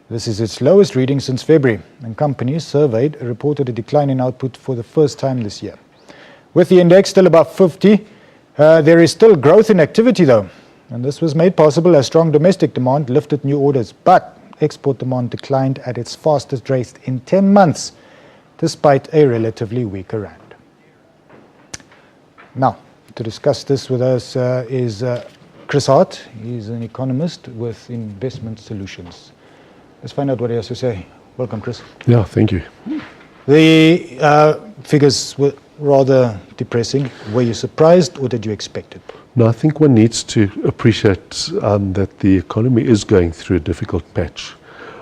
This is its lowest reading since February, and companies surveyed reported a decline in output for the first time this year. With the index still above 50, there is still growth in activity though, and this was made possible as strong domestic demand lifted new orders, but export demand declined at its fastest rate in 10 months, despite a relatively weaker rand. Now, to discuss this with us is Chris Hart. He's an economist with Investment Solutions. Let's find out what he has to say. Welcome, Chris. Yeah, thank you. The figures were rather depressing. Were you surprised or did you expect it? No, I think one needs to appreciate that the economy is going through a difficult patch.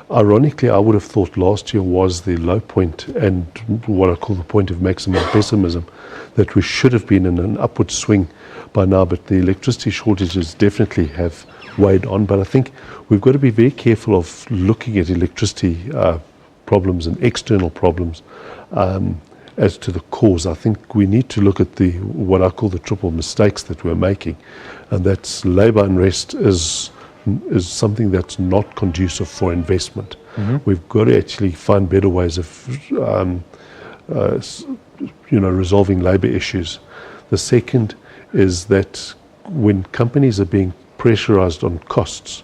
Ironically, I would have thought last year was the low point and what I call the point of maximum pessimism, that we should have been in an upward swing by now, but the electricity shortages definitely have weighed on. But I think we've got to be very careful of looking at electricity problems and external problems as to the cause. I think we need to look at what I call the triple mistakes that we're making, and that's labour unrest is something that's not conducive for investment. Mm-hmm. We've got to actually find better ways of resolving labour issues. The second is that when companies are being pressurized on costs,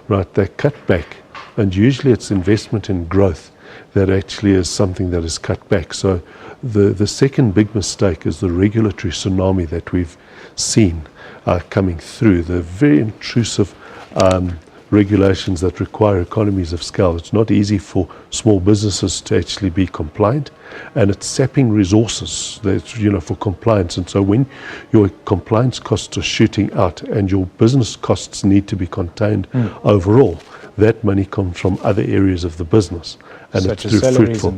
right, they cut back, and usually it's investment in growth that actually is something that is cut back. So the second big mistake is the regulatory tsunami that we've seen coming through, the very intrusive regulations that require economies of scale. It's not easy for small businesses to actually be compliant, and it's sapping resources for compliance. And so when your compliance costs are shooting out and your business costs need to be contained overall, that money comes from other areas of the business, and such it's as through fruitful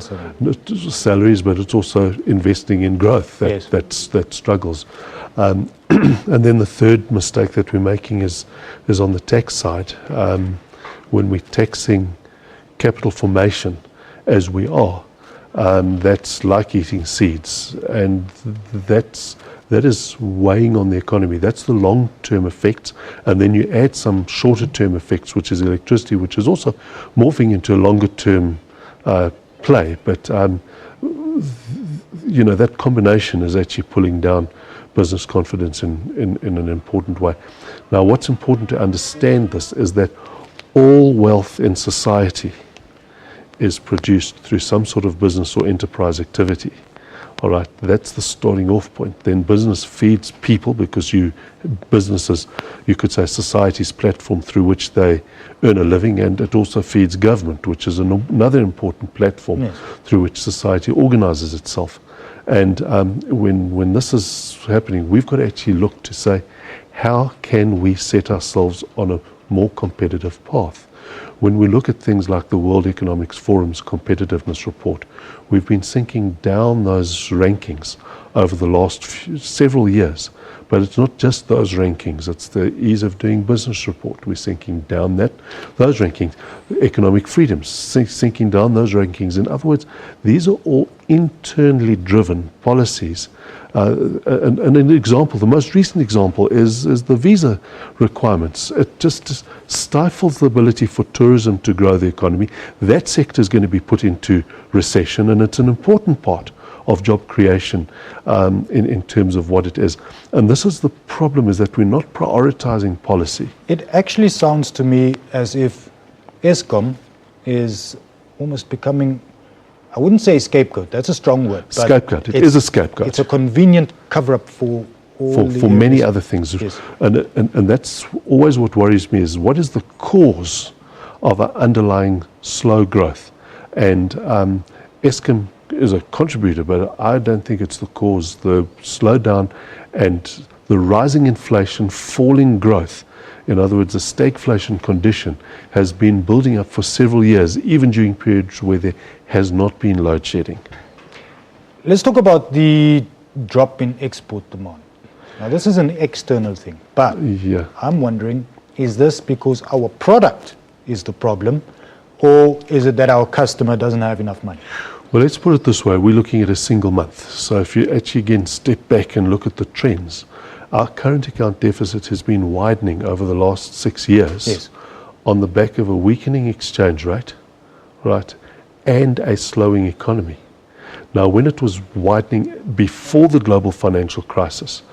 salaries, but it's also investing in growth that struggles. And then the third mistake that we're making is on the tax side. When we're taxing capital formation as we are, that's like eating seeds, and that is weighing on the economy. That's the long-term effects, and then you add some shorter-term effects, which is electricity, which is also morphing into a longer-term play. But that combination is actually pulling down business confidence in an important way. Now, what's important to understand this is that all wealth in society is produced through some sort of business or enterprise activity. All right, that's the starting off point. Then business feeds people because businesses, you could say, society's platform through which they earn a living, and it also feeds government, which is another important platform through which society organizes itself. And when this is happening, we've got to actually look to say, how can we set ourselves on a more competitive path? When we look at things like the World Economic Forum's competitiveness report, we've been sinking down those rankings over the last several years. But it's not just those rankings, it's the ease of doing business report. We're sinking down those rankings. Economic freedoms, sinking down those rankings. In other words, these are all internally driven policies. And an example, the most recent example is the visa requirements. It just stifles the ability for tourism to grow the economy. That sector is going to be put into recession, and it's an important part of job creation in terms of what it is. And this is the problem, is that we're not prioritizing policy. It actually sounds to me as if Eskom is almost becoming, I wouldn't say scapegoat, that's a strong word. But scapegoat, it is a scapegoat. It's a convenient cover-up for all for many other things. Yes. And that's always what worries me, is what is the cause of our underlying slow growth? And Eskom is a contributor, but I don't think it's the cause. The slowdown and the rising inflation, falling growth, in other words, the stagflation condition, has been building up for several years, even during periods where there has not been load shedding. Let's talk about the drop in export demand. Now, this is an external thing, but I'm wondering, is this because our product is the problem, or is it that our customer doesn't have enough money? Well, let's put it this way. We're looking at a single month. So if you actually, again, step back and look at the trends, our current account deficit has been widening over the last 6 years on the back of a weakening exchange rate, right, and a slowing economy. Now, when it was widening before the global financial crisis,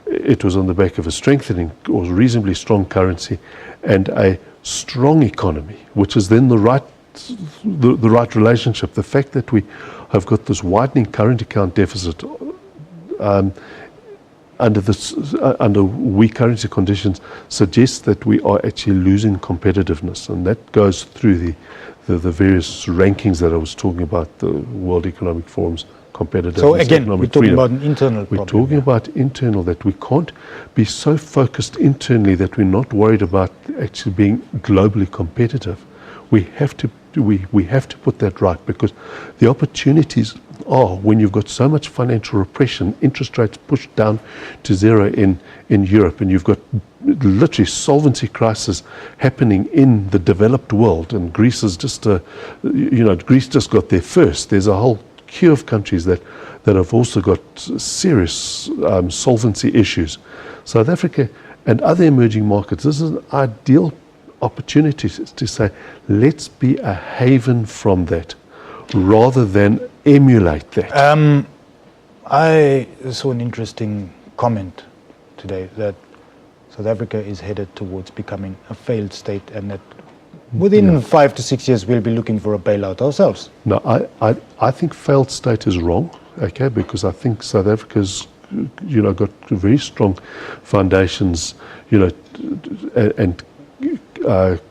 it was on the back of a strengthening or reasonably strong currency and a strong economy, which is then the right relationship. The fact that we have got this widening current account deficit under weak currency conditions suggests that we are actually losing competitiveness, and that goes through the various rankings that I was talking about, the World Economic Forum's competitiveness. So again, we're talking freedom. about an internal problem. We're talking about internal, that we can't be so focused internally that we're not worried about actually being globally competitive. We have to put that right, because the opportunities are when you've got so much financial repression, interest rates pushed down to zero in Europe, and you've got literally solvency crisis happening in the developed world, and Greece is just Greece just got there first. There's a whole queue of countries that have also got serious solvency issues. South Africa and other emerging markets, this is an ideal opportunity to say, let's be a haven from that rather than emulate that. I saw an interesting comment today that South Africa is headed towards becoming a failed state, and that within 5 to 6 years we'll be looking for a bailout ourselves. No, I think failed state is wrong, okay, because I think South Africa's got very strong foundations, and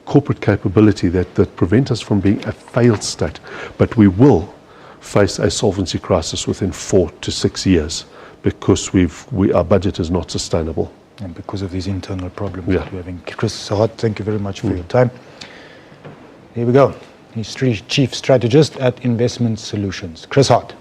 corporate capability that prevent us from being a failed state. But we will face a solvency crisis within 4 to 6 years, because our budget is not sustainable. And because of these internal problems Yeah. that we're having. Chris Hart, thank you very much for your time. Here we go. He's Chief Strategist at Investment Solutions. Chris Hart.